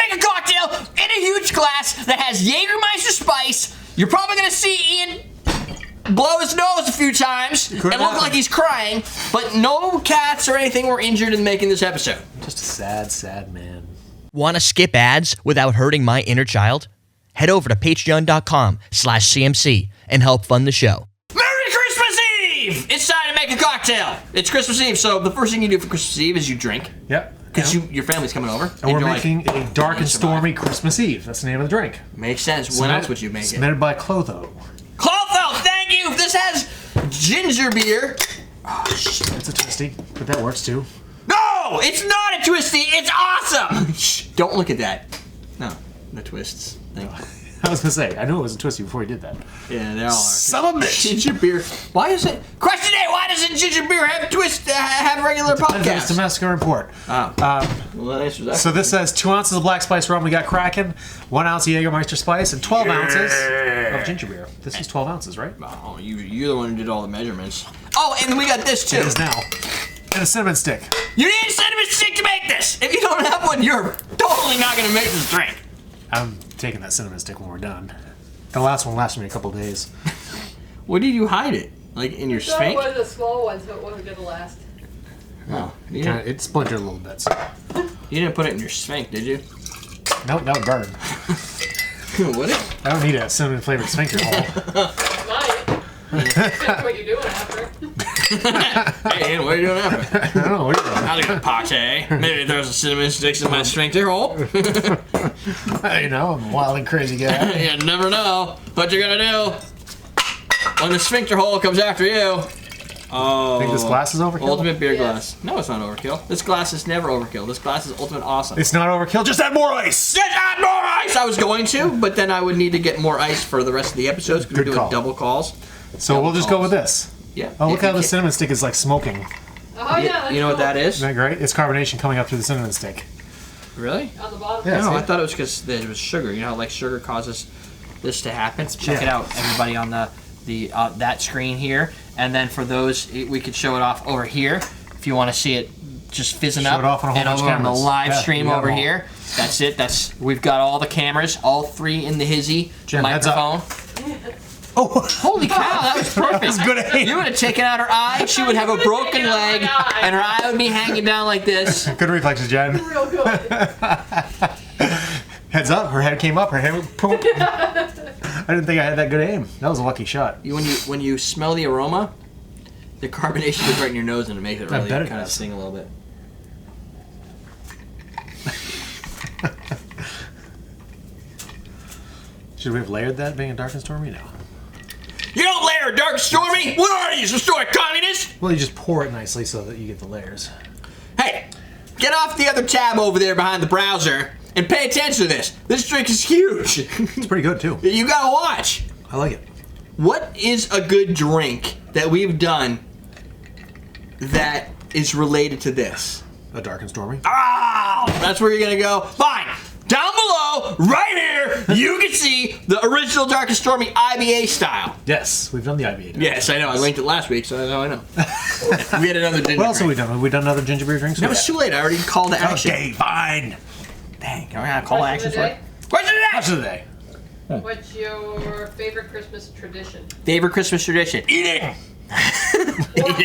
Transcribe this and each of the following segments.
make a cocktail in a huge glass that has Jagermeister Spice. You're probably gonna see Ian blow his nose a few times and look like he's crying, but no cats or anything were injured in making this episode. Just a sad, sad man. Want to skip ads without hurting my inner child? Head over to patreon.com/CMC and help fund the show. Merry Christmas Eve! It's time to make a cocktail. It's Christmas Eve, so the first thing you do for Christmas Eve is you drink. Yep. Because your family's coming over. And we're making a dark and stormy Christmas Eve. That's the name of the drink. Makes sense. When else would you make it? Submitted by Clotho. Clotho, thank you! This has ginger beer. Oh, shit. It's a twisty, but that works too. No! It's not a twisty! It's awesome! Shh, don't look at that. No, the twists. Thank you. I was gonna say, I knew it was a twisty before you did that. Yeah, they all are. Son of a bitch! Ginger beer. Why is it? Question A, why doesn't ginger beer have have regular podcasts? It's domestic report. Oh. Well, that answers that. So this says 2 ounces of black spice rum we got cracking, 1 ounce of Jagermeister Spice, and 12 ounces of ginger beer. This is 12 ounces, right? Oh, you're the one who did all the measurements. Oh, and we got this too. It is now. And a cinnamon stick. You need a cinnamon stick to make this! If you don't have one, you're totally not gonna make this drink. I'm taking that cinnamon stick when we're done. The last one lasted me a couple days. Where did you hide it? Like in your sphinx? It was a small one, so it wasn't gonna last. Oh, It splintered a little bit. So. You didn't put it in your sphinx, did you? Nope, that would burn. Would it? I don't need a cinnamon flavored sphincter hole. Depends what you're doing after. Hey, Ian, what are you doing after? I don't know. What are you doing? I'll get a pate. Maybe there's a cinnamon sticks in my sphincter hole. You know, I'm a wild and crazy guy. You never know what you're gonna do when the sphincter hole comes after you. Oh. Think this glass is overkill? Ultimate beer glass. No, it's not overkill. This glass is never overkill. This glass is ultimate awesome. It's not overkill. Just add more ice. Just add more ice! I was going to, but then I would need to get more ice for the rest of the episodes because we're doing double calls. So we'll just go with this. Yeah. Oh, look how the cinnamon stick is like smoking. Oh yeah, that's You know what that is? Isn't that great? It's carbonation coming up through the cinnamon stick. Really? on the bottom. Yeah. No, see? I thought it was because there was sugar. You know how like sugar causes this to happen? Check Yeah. it out, everybody, on the that screen here. And then for those, we could show it off over here if you want to see it just fizzing Show up. it off on a whole and bunch of over on the cameras. live Yeah, stream you got over them all. here. That's it. We've got all the cameras, all 3 in the hizzy Jen, heads up. microphone. Oh, Holy cow, that was perfect. That was good aim. You would have taken out her eye. She would have a broken leg, and her eye would be hanging down like this. good reflexes, Jen. Real good. Heads up. Her head came up. Her head. Boom. I didn't think I had that good aim. That was a lucky shot. When you smell the aroma, the carbonation is right in your nose, and it makes it really bet it kind of does. sting a little bit. Should we have layered that being a dark and stormy? No. You don't layer dark stormy. What are you, some sort of communist? Well, you just pour it nicely so that you get the layers. Hey, get off the other tab over there behind the browser and pay attention to this. This drink is huge. It's pretty good too. You gotta watch. I like it. What is a good drink that we've done that is related to this? A dark and stormy. Oh, that's where you're gonna go. Fine. Down below, right here, you can see the original Dark and Stormy IBA style. Yes, we've done the IBA. Yes, I know. I linked it last week, so I know. We had another ginger What else have we drink. done? Have we done another ginger beer drinks? That was too late. I already called to action. Okay, fine. Dang, I gotta call to Question action of for the it. Question of the Question day! of the day. What's your favorite Christmas tradition? Favorite Christmas tradition? Eating! Or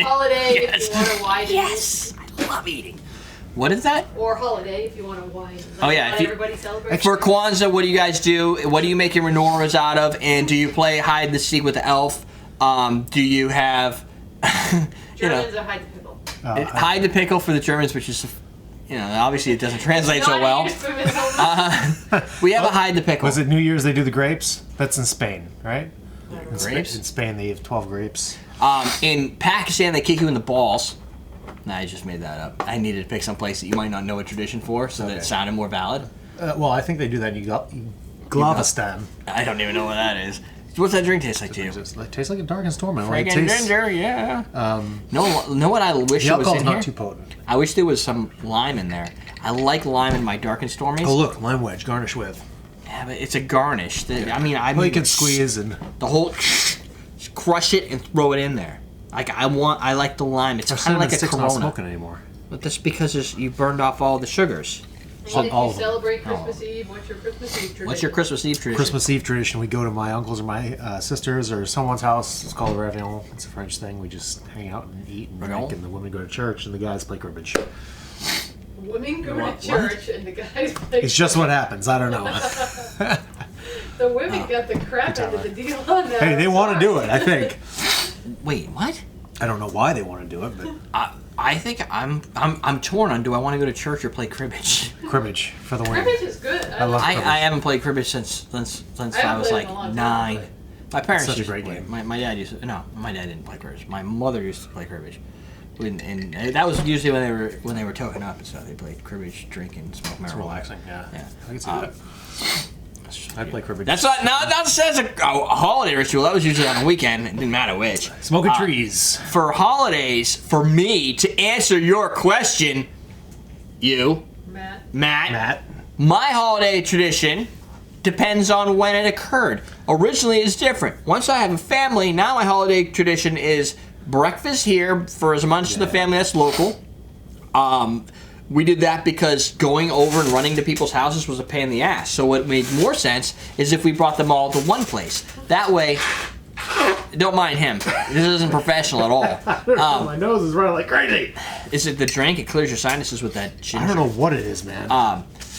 holiday Yes. if you want to widen Yes! I love eating. What is that? it. Or holiday if you want to widen. Oh, yeah, Let if you- everybody celebrate. For Kwanzaa, what do you guys do? What do you make your menorahs out of? And do you play hide the seek with the elf? Do you have, you know, Germans are hide the pickle. hide the pickle for the Germans, which is, you know, obviously it doesn't translate so Not well. euphemism. We have a hide the pickle. Was it New Year's they do the grapes? That's in Spain, right? grapes? In Spain they have 12 grapes. In Pakistan, they kick you in the balls. Nah, I just made that up. I needed to pick some place that you might not know a tradition for, so that it sounded more valid. Well, I think they do that in Yugoslavia. I don't even know what that is. What's that drink taste like to you? It tastes like a dark and stormy. Like it Friggin' tastes, ginger, yeah. Know what I wish the it was alcohol's in not here? too potent. I wish there was some lime in there. I like lime in my dark and stormies. Oh look, lime wedge, garnish with. Yeah, but it's a garnish. I mean, Well, you can squeeze and the whole, just crush it and throw it in there. Like I like the lime. It's our kind of cinnamon like a stick's not Corona. smoking anymore. But that's because you burned off all the sugars. And if all you of them. celebrate Christmas Eve, what's your Christmas Eve tradition? What's your Christmas Eve tradition? Christmas Eve tradition, we go to my uncle's or my sister's or someone's house. It's called a réveillon. It's a French thing. We just hang out and eat and drink, and the women go to church and the guys play cribbage. Women go to church and the guys play. It's just what happens. I don't know. The women got the crap end of the deal on that. Hey, they want to do it, I think. Wait, what? I don't know why they want to do it, but I think I'm torn on do I want to go to church or play cribbage. cribbage for the win. Cribbage is good. I love cribbage. I haven't played cribbage since I haven't was played like in a long time. 9. My parents Such a used great to play. game. My dad used to. No, my dad didn't play cribbage. My mother used to play cribbage. And that was usually when they were token up and stuff. They played cribbage, drink, and smoke marijuana. It's relaxing, yeah. Yeah. I can see that. I play cribbage. That's not says a holiday ritual. That was usually on a weekend. It didn't matter which. Smoking trees. For holidays, for me to answer your question, Matt, Matt. my holiday tradition depends on when it occurred. Originally, it's different. Once I have a family, now my holiday tradition is breakfast here for as much of the family that's local. We did that because going over and running to people's houses was a pain in the ass. So what made more sense is if we brought them all to one place. That way, don't mind him. This isn't professional at all. My nose is running like crazy. Is it the drink? It clears your sinuses with that ginger. I don't know what it is, man.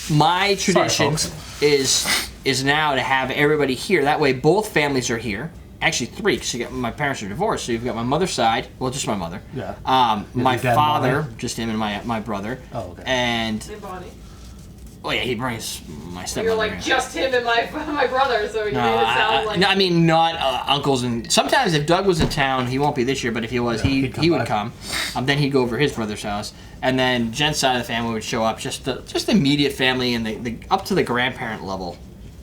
My tradition folks. is now to have everybody here. That way, both families are here. Actually, 3, because you got my parents are divorced. So you've got my mother's side. Well, just my mother. Yeah. My your dad and father, Bonnie? just him and my brother. Oh, okay. And Hey, Bonnie. oh yeah, he brings my stepmother. You're like here. just him and my brother, so you made it sound like. I mean, not uncles and. Sometimes if Doug was in town, he won't be this year. But if he was, he'd come he would by. come. Then he'd go over to his brother's house, and then Jen's side of the family would show up. Just the immediate family and the up to the grandparent level.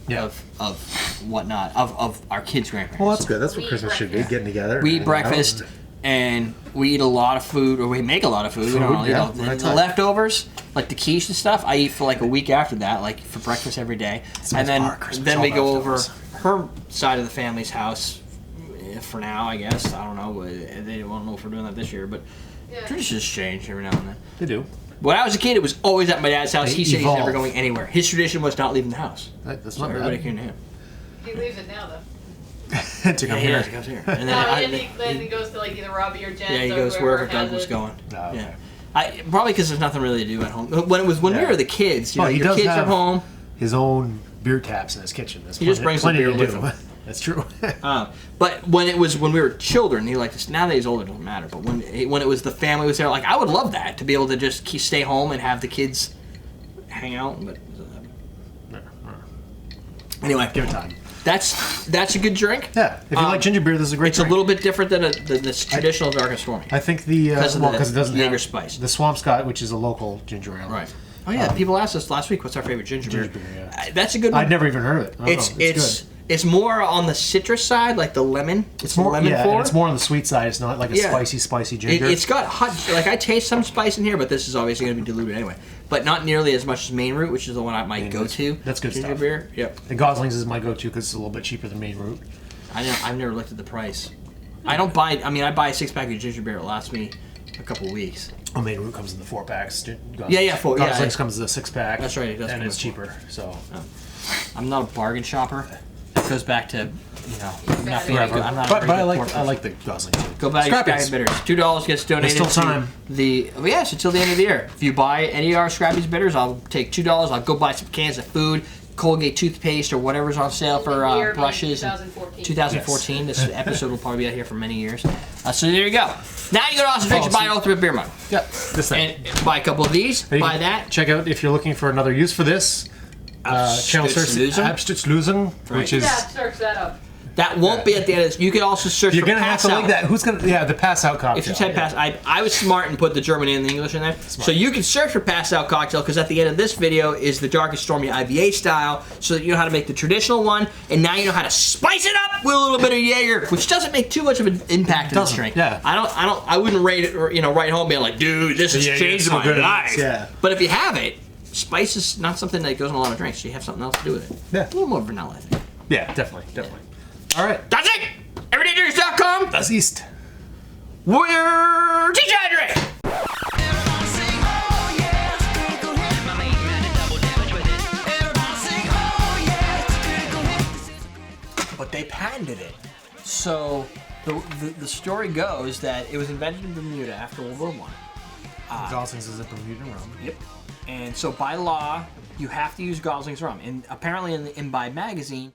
Yeah. Of whatnot of our kids' grandparents. Well, that's good. That's what Christmas should be, getting together. We eat hanging breakfast out. and we eat a lot of food, or we make a lot of food. We don't Food, yeah, the what I tell you. leftovers, like the quiche and stuff, I eat for like a week after that, like for breakfast every day. And our Christmas, then all we go over leftovers. her side of the family's house for now, I guess. I don't know. They won't know if we're doing that this year, but Yeah. traditions change every now and then. They do. When I was a kid, it was always at my dad's house. They He said evolve. he's never going anywhere. His tradition was not leaving the house. That's So not everybody bad. came to him. He leaves it now, though. To Yeah, come he here. does. He goes here. And No, then then he goes to like either Robbie or Jen. yeah, he or goes whoever wherever has Doug was it. going. Oh, okay. Yeah. Probably because there's nothing really to do at home. When we Yeah. were the kids, you know, Well, he your does kids are have home. his own beer taps in his kitchen. There's He just brings the plenty beer to with do. him. That's true. But when we were children, he liked this. Now that he's older, it doesn't matter. But when it was the family was there, like I would love that to be able to just stay home and have the kids hang out. But anyway, Give it time. that's a good drink. Yeah, if you like ginger beer, this is a great It's drink. a little bit different than this traditional dark and stormy. I think the Because of because the it doesn't Jager have Spice. the Swampscott, which is a local ginger ale. Right. Oh yeah, people asked us last week what's our favorite ginger beer. Ginger beer, yeah. That's a good one. I'd never even heard of it. I don't know. It's good. it's more on the citrus side, like the lemon. It's more lemon yeah, forward. and it's more on the sweet side. It's not like a Yeah. spicy ginger. It's got hot. Like I taste some spice in here, but this is obviously going to be diluted anyway. But not nearly as much as Main Root, which is the one I might go to. That's good ginger stuff. beer. Yep. the Goslings is my go-to because it's a little bit cheaper than Main Root. I've never looked at the price. I don't buy. I mean, I buy a 6-pack of ginger beer. It lasts me a couple weeks. Oh, Main Root comes in the 4-packs. Yeah, Goslings comes in the 6-pack. That's right, it does and come it's in cheaper. So I'm not a bargain shopper. It goes back to I'm not being a good. I'm not. but a I very good like corporate. the Goslings. too. Go buy your Scrappies. Scrappy Bitters. $2 gets donated. There's still to time. Yes, until the end of the year. If you buy any of our Scrappy's Bitters, I'll take $2. I'll go buy some cans of food, Colgate toothpaste, or whatever's on sale for The year being brushes. 2014. 2014. This episode will probably be out here for many years. So there you go. Now you go to Awesome Drinks and buy an Ultimate Beer Mug. Yep, this thing. And buy a couple of these. You Buy can that. Check out if you're looking for another use for this. Channel search Abstützlösung. Abstützlösung, which is Yeah, search that up. That won't be at the end of this. You can also search you're for gonna have Pass to Out. like that. Who's gonna? Yeah, the pass out cocktail. If you type pass, I was smart and put the German and the English in there. So you can search for Pass Out Cocktail because at the end of this video is the Dark and Stormy IBA style, so that you know how to make the traditional one, and now you know how to spice it up with a little bit of Jaeger, which doesn't make too much of an impact in this Doesn't, drink. yeah. I wouldn't rate it, or write home being like, dude, this has Yeah, changed it's so my good. life. Yeah. But if you have it, spice is not something that goes in a lot of drinks. So you have something else to do with it. Yeah. A little more vanilla, I think. Yeah, definitely. All right. That's it. EverydayDrinks.com. That's East. We're TJ Drink. Everybody sing, oh yeah, sprinkle him, my man, double but they patented it. So the story goes that it was invented in Bermuda after World War I. Goslings is a Bermudan rum. Yep. And so by law, you have to use Gosling's rum. And apparently in Imbibe magazine,